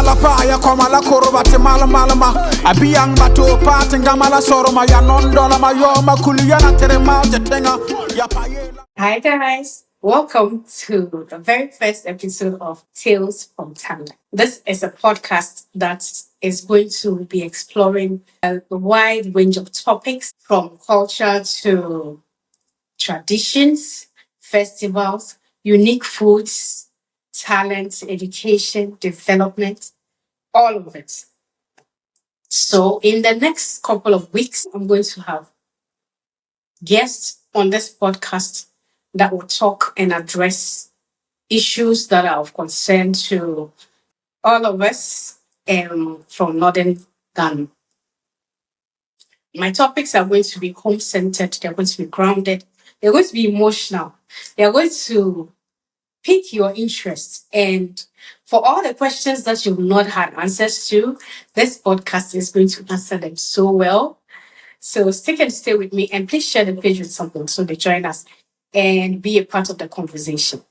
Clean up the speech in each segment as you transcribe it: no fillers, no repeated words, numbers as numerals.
Gamala pa ya komala koroba te mala malama. Abiyang bato pa te gamala soroma ya non dola ma yo ma kuliyana tere ma te tenga ya payela. Hi guys, welcome to the very first episode of Tales from Tanda. This is a podcast that is going to be exploring a wide range of topics from culture to traditions, festivals, unique foods, talent, education, development, all of it. So in the next couple of weeks, I'm going to have guests on this podcast that will talk and address issues that are of concern to all of us from Northern Ghana. My topics are going to be home centered, they're going to be grounded, they're going to be emotional, they're going to pique your interest. And for all the questions that you've not had answers to, this podcast is going to answer them so well. So stick and stay with me and please share the page with someone so they join us and be a part of the conversation.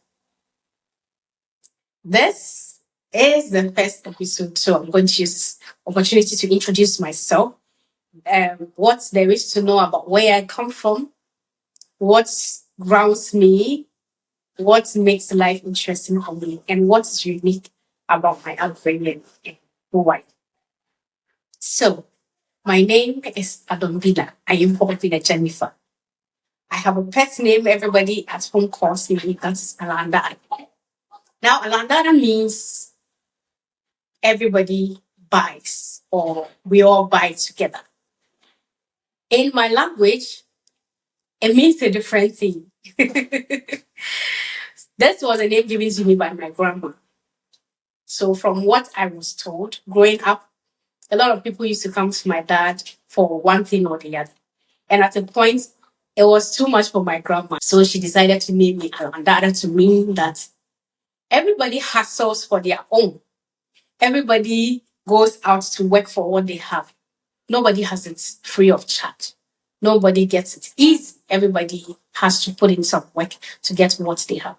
This is the first episode, so I'm going to use this opportunity to introduce myself, what there is to know about where I come from, what grounds me, what makes life interesting for me, and what's unique about my upbringing and who I am. So, my name is Adombila. I am Pobina Jennifer. I have a pet name everybody at home calls me, that is Alanda. Now, Alanda means everybody buys or we all buy together. In my language, it means a different thing. This was a name given to me by my grandma. So from what I was told growing up, a lot of people used to come to my dad for one thing or the other. And at a point, it was too much for my grandma. So she decided to name me Alandada to mean that everybody hustles for their own. Everybody goes out to work for what they have. Nobody has it free of charge. Nobody gets it easy. Everybody has to put in some work to get what they have.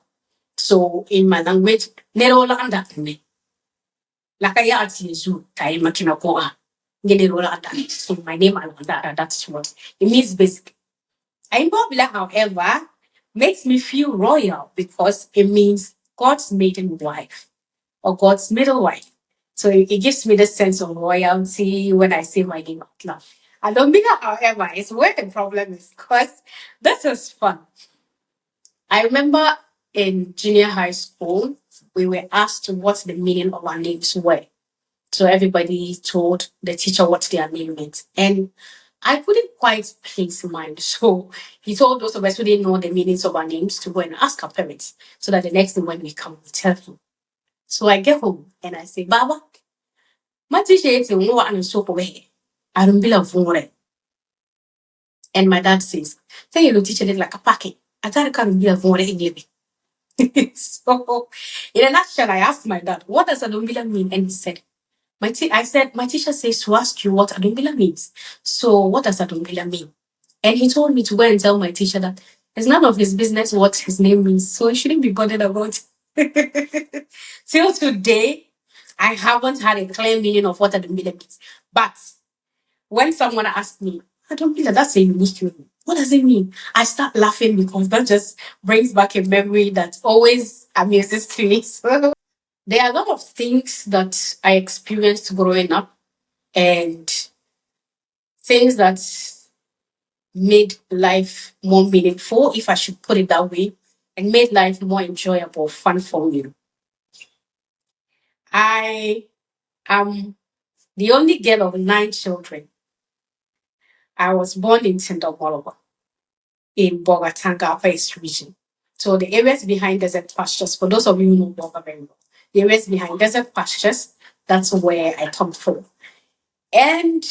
So in my language, so my name Alwanda, that's what it means basically. Imbobila, however, makes me feel royal because it means God's maiden wife or God's middle wife. So it gives me the sense of royalty when I say my name out loud. I don't mean that, however, it's where the problem is because this is fun. I remember in junior high school, we were asked what the meaning of our names were. So everybody told the teacher what their name meant. And I couldn't quite place mine. So he told those of us who didn't know the meanings of our names to go and ask our parents so that the next day when we come, we tell him. So I get home and I say, Baba, my teacher is no soap away. I don't believe for it. And my dad says, tell your teacher it like a packet. I can't believe for it. So in a nutshell, I asked my dad, what does Adombila mean? And he said, I said, my teacher says to ask you what Adombila means. So what does Adombila mean? And he told me to go and tell my teacher that it's none of his business what his name means. So he shouldn't be bothered about it. Till today, I haven't had a clear meaning of what Adombila means. But when someone asks me, Adombila, that's a unique meaning. What does it mean? I start laughing because that just brings back a memory that always amuses me. So there are a lot of things that I experienced growing up and things that made life more meaningful, if I should put it that way, and made life more enjoyable, fun for me. I am the only girl of 9 children. I was born in Tindoboloba in Bogatanga, Upper East region. So the areas behind desert pastures, for those of you who know Boga very well, the areas behind desert pastures, that's where I come from. And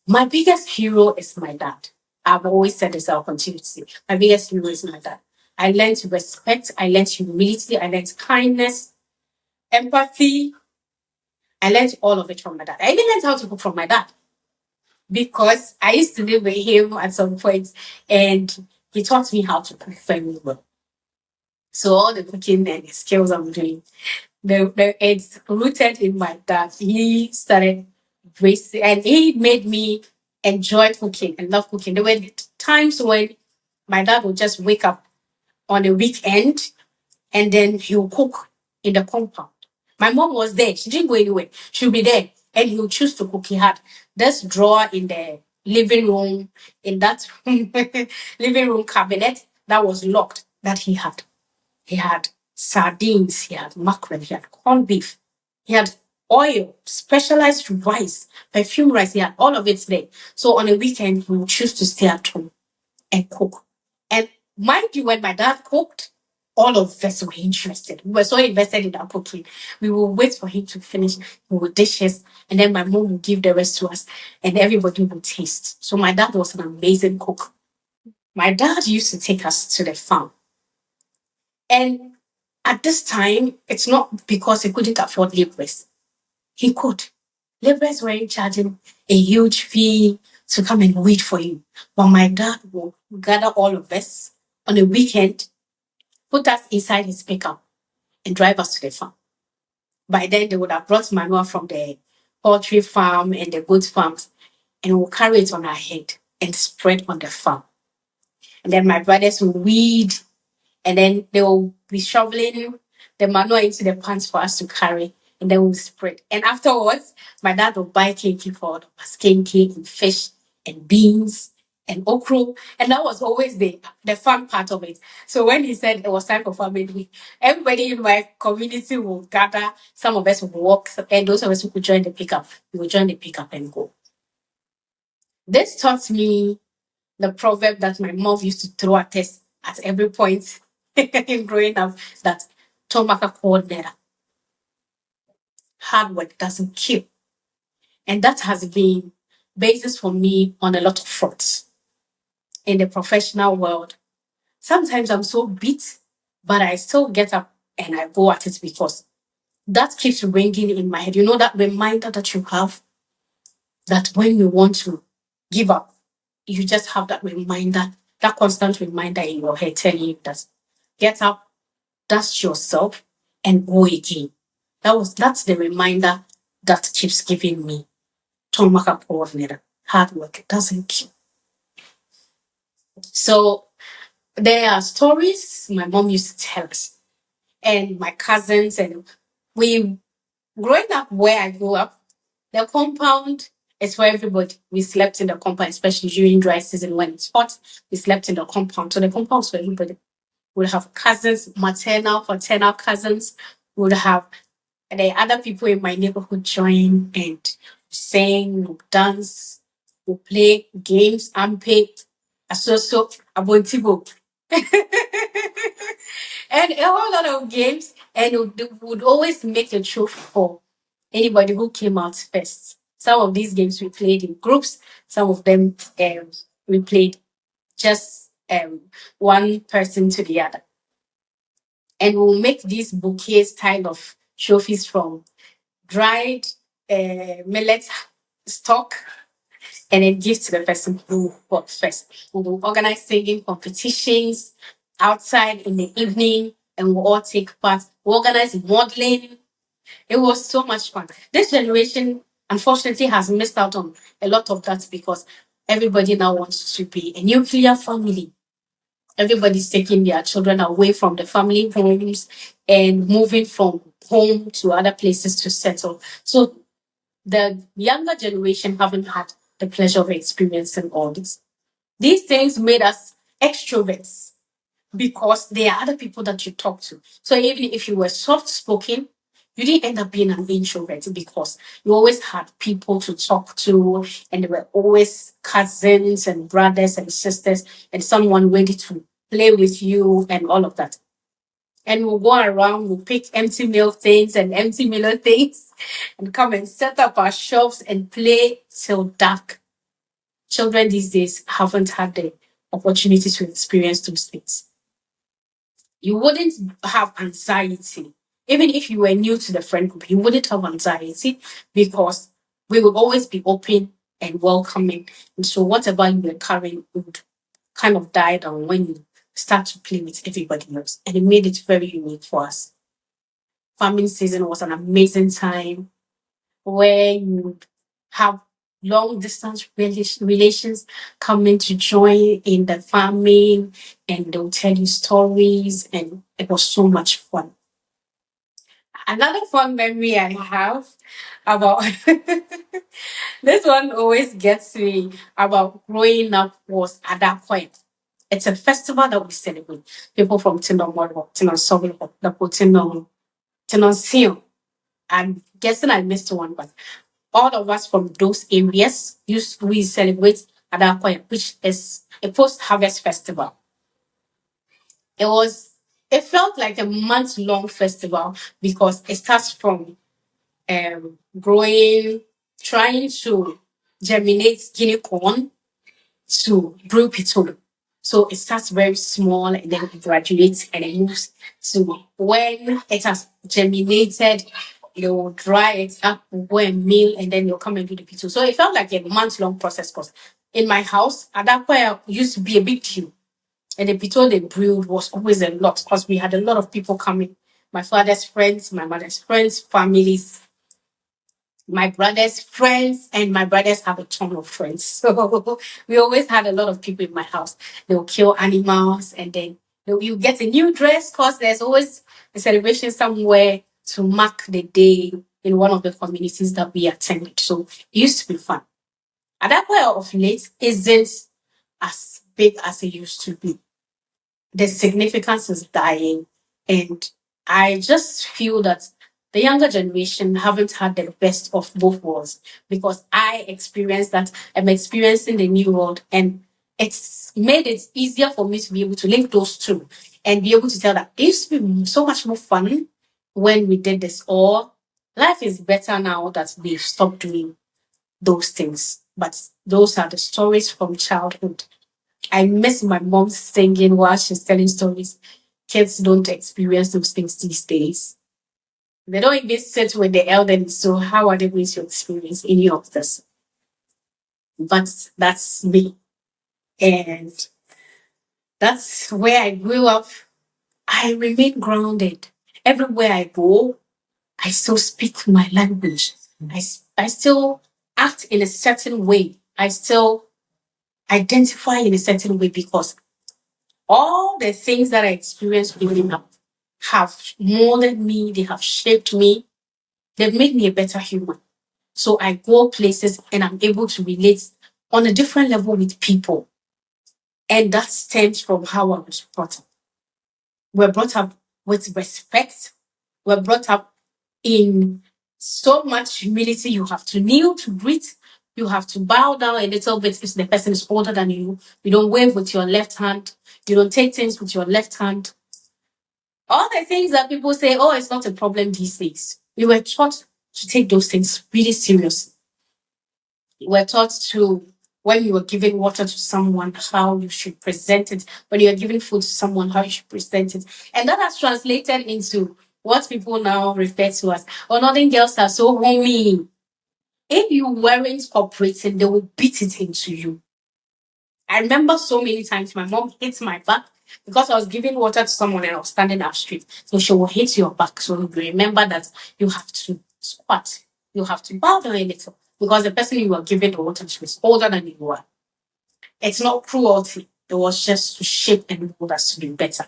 my biggest hero is my dad. I've always said this, I'll continue to say. My biggest hero is my dad. I learned respect, I learned humility, I learned kindness, empathy. I learned all of it from my dad. I even learned how to cook from my dad because I used to live with him at some point and he taught me how to cook very well. So all the cooking and skills I'm doing, It's rooted in my dad. He started racing, and he made me enjoy cooking and love cooking. There were times when my dad would just wake up on a weekend and then he'll cook in the compound. My mom was there. She didn't go anywhere. She'll be there and he'll choose to cook. He had this drawer in the living room, in that living room cabinet that was locked that he had. He had sardines, he had mackerel, he had corned beef, he had oil, specialized rice, perfume rice, he had all of it there. So on a weekend, he would choose to stay at home and cook. And mind you, when my dad cooked, all of us were interested. We were so invested in our cooking. We will wait for him to finish with dishes, and then my mom would give the rest to us, and everybody would taste. So my dad was an amazing cook. My dad used to take us to the farm. And at this time, it's not because he couldn't afford laborers. He could. Laborers weren't charging a huge fee to come and wait for him. But my dad will gather all of us on a weekend, put us inside his pickup, and drive us to the farm. By then, they would have brought manure from the poultry farm and the goat farms, and we'll carry it on our head and spread on the farm. And then my brothers will weed, and then they will be shoveling the manure into the pans for us to carry, and then we'll spread. And afterwards, my dad will buy kinky for us, kinky and fish and beans and okra. And that was always the fun part of it. So when he said it was time for family week, everybody in my community will gather. Some of us will walk, and those of us who could join the pickup, we will join the pickup and go. This taught me the proverb that my mom used to throw at us at every point in growing up, that Tomaka coordinator. Hard work doesn't kill. And that has been basis for me on a lot of fronts in the professional world. Sometimes I'm so beat, but I still get up and I go at it because that keeps ringing in my head. You know, that reminder that you have, that when you want to give up, you just have that reminder, that constant reminder in your head telling you that get up, dust yourself, and go again. That's the reminder that keeps giving me Tomaka coordinator. Hard work doesn't kill. So there are stories my mom used to tell us, and my cousins, and we growing up where I grew up, the compound is for everybody. We slept in the compound, especially during dry season when it's hot. We slept in the compound. So the compound is for everybody. We'll have cousins, maternal, paternal cousins. We'll have the other people in my neighborhood join and sing, dance, we play games, ampe, asoso, abontibo. And a whole lot of games, and would always make a trophy for anybody who came out first. Some of these games we played in groups, some of them we played just one person to the other. And we'll make these bouquet style of trophies from dried millet stock, and then give to the person who got first. We will organize singing competitions outside in the evening, and we'll all take part. We organize modeling. It was so much fun. This generation, unfortunately, has missed out on a lot of that because everybody now wants to be a nuclear family. Everybody's taking their children away from the family homes and moving from home to other places to settle. So the younger generation haven't had the pleasure of experiencing all this. These things made us extroverts because there are other people that you talk to. So even if you were soft spoken, you didn't end up being an introvert because you always had people to talk to, and there were always cousins and brothers and sisters and someone ready to play with you and all of that. And we'll go around, we'll pick empty milk things and empty Miller things and come and set up our shops and play till dark. Children these days haven't had the opportunity to experience those things. You wouldn't have anxiety. Even if you were new to the friend group, you wouldn't have anxiety because we will always be open and welcoming. And so whatever you were carrying would kind of die down when you start to play with everybody else. And it made it very unique for us. farming season was an amazing time where you have long distance relations coming to join in the farming, and they'll tell you stories, and it was so much fun. Another fun memory I have about this one always gets me about growing up was at that point. It's a festival that we celebrate. People from Tinomoro, Tinosobel, Tinon, I'm guessing I missed one, but all of us from those areas we celebrate at that point, which is a post-harvest festival. It felt like a month-long festival because it starts from growing, trying to germinate guinea corn to brew pitolo. So it starts very small and then it graduates and it moves to when it has germinated, you will dry it up, go and mill, and then you'll come and do the pitolo. So it felt like a month-long process because in my house, at that point, used to be a big queue. And the pitolo they brewed was always a lot because we had a lot of people coming. My father's friends, my mother's friends, families, my brother's friends, and my brothers have a ton of friends. So we always had a lot of people in my house. They'll kill animals and then you get a new dress because there's always a celebration somewhere to mark the day in one of the communities that we attended. So it used to be fun. At that point of late, isn't as big as it used to be. The significance is dying, and I just feel that the younger generation haven't had the best of both worlds because I experienced that. I'm experiencing the new world, and it's made it easier for me to be able to link those two and be able to tell that it used to be so much more fun when we did this, or life is better now that we've stopped doing those things. But those are the stories from childhood. I miss my mom singing while she's telling stories. Kids don't experience those things these days. They don't even sit with the elderly, so how are they going to experience any of this? But that's me. And that's where I grew up. I remain grounded. Everywhere I go, I still speak my language. I still act in a certain way. I still identify in a certain way because all the things that I experienced growing up have molded me, they have shaped me, they've made me a better human. So I go places and I'm able to relate on a different level with people. And that stems from how I was brought up. We're brought up with respect. We're brought up in so much humility. You have to kneel to greet. You have to bow down a little bit if the person is older than you. You don't wave with your left hand. You don't take things with your left hand. All the things that people say, oh, it's not a problem these days. We were taught to take those things really seriously. We were taught to, when you were giving water to someone, how you should present it. When you are giving food to someone, how you should present it. And that has translated into what people now refer to as, oh, northern girls are so homey. If you weren't cooperating, they will beat it into you. I remember so many times my mom hit my back because I was giving water to someone and I was standing up straight. So she will hit your back. So you remember that you have to squat. You have to bow down a little because the person you are giving the water to is older than you are. It's not cruelty. It was just to shape and mold us to be better.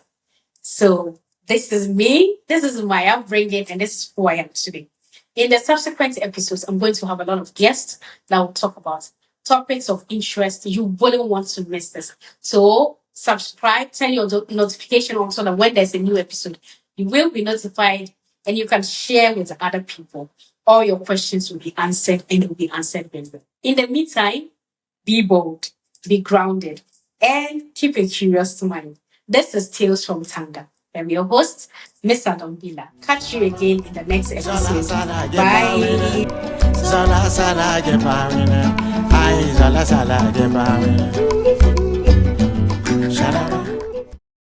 So this is me. This is my upbringing, and this is who I am today. In the subsequent episodes, I'm going to have a lot of guests that will talk about topics of interest. You wouldn't want to miss this. So subscribe, turn your notification on so that when there's a new episode, you will be notified and you can share with other people. All your questions will be answered and it will be answered very well. In the meantime, be bold, be grounded, and keep a curious mind. This is Tales from Tanga. I'm your host, Miss Adombila. Catch you again in the next episode. Bye. Sala sala ge pawine, ai sala sala ge pawine.